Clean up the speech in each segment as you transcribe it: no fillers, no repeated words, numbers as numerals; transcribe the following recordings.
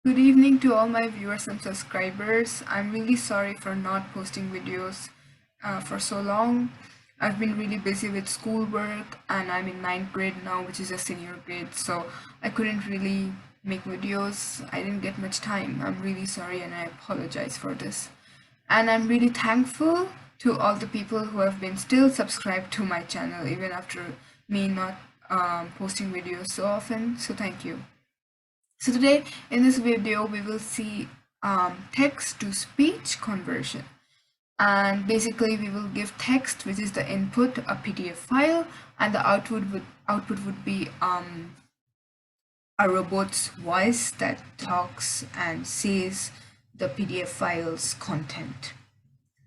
Good evening to all my viewers and subscribers. I'm really sorry for not posting videos for so long. I've been really busy with schoolwork and I'm in ninth grade now, which is a senior grade, so I couldn't really make videos. I didn't get much time. I'm really sorry and I apologize for this. And I'm really thankful to all the people who have been still subscribed to my channel even after me not posting videos so often. So thank you. So today in this video we will see text to speech conversion, and basically we will give text, which is the input, a PDF file, and the output would be a robot's voice that talks and says the PDF file's content.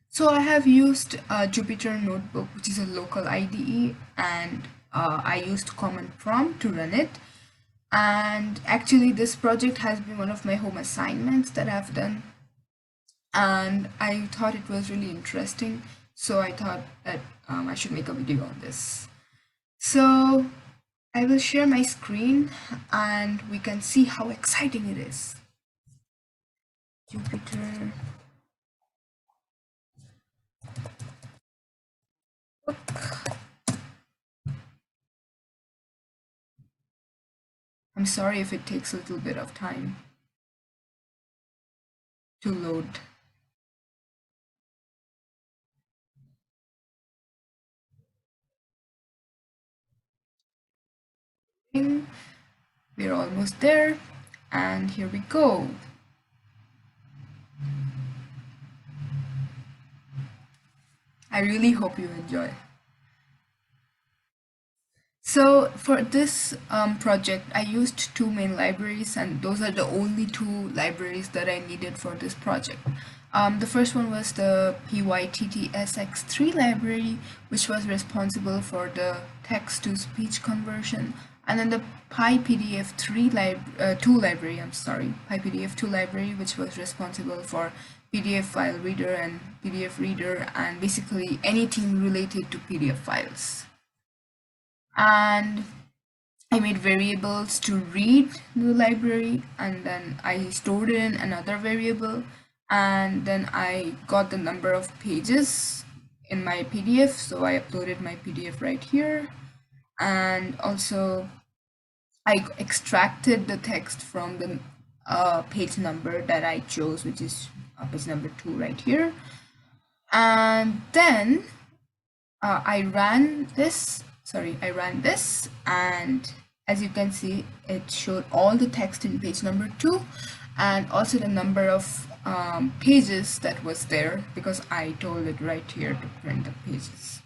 So I have used a Jupyter Notebook, which is a local IDE, and I used Common Prompt to run it. And actually this project has been one of my home assignments that I've done, and I thought it was really interesting, so I thought that I should make a video on this. So I will share my screen and we can see how exciting it is. Jupyter book. I'm sorry if it takes a little bit of time to load. We're almost there, and here we go. I really hope you enjoy. So for this project, I used two main libraries, and those are the only two libraries that I needed for this project. The first one was the pyttsx3 library, which was responsible for the text-to-speech conversion, and then the pypdf2 library, pypdf2 library, which was responsible for PDF file reader and PDF reader, and basically anything related to PDF files. And I made variables to read the library, and then I stored it in another variable, and then I got the number of pages in my PDF, so I uploaded my PDF right here. And also I extracted the text from the page number that I chose, which is page number 2 right here. And then I ran this, and as you can see, it showed all the text in page number 2 and also the number of pages that was there, because I told it right here to print the pages.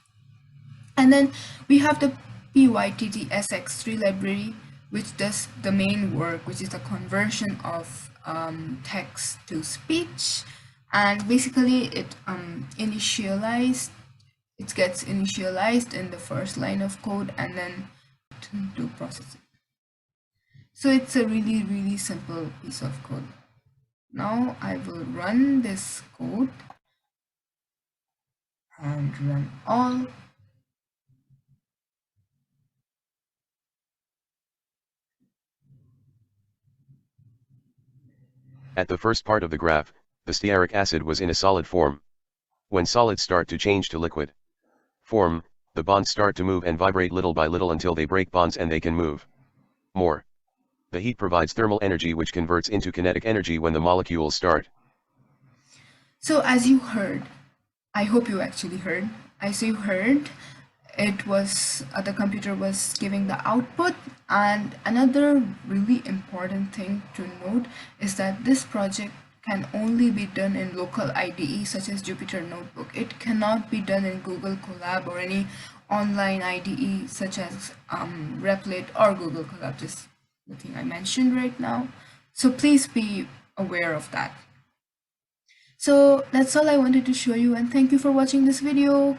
And then we have the pyttsx3 library, which does the main work, which is the conversion of text to speech. And basically it gets initialized in the first line of code and then to process it. So it's a really simple piece of code. Now I will run this code and run all. At the first part of the graph, the stearic acid was in a solid form. When solids start to change to liquid form, the bonds start to move and vibrate little by little until they break bonds and they can move more. The heat provides thermal energy, which converts into kinetic energy when the molecules start. So as you heard, I hope you actually heard, it was the computer was giving the output. And another really important thing to note is that this project can only be done in local IDEs such as Jupyter Notebook. It cannot be done in Google Colab or any online IDE such as Repl or Google Colab, just the thing I mentioned right now. So please be aware of that. So that's all I wanted to show you, and thank you for watching this video.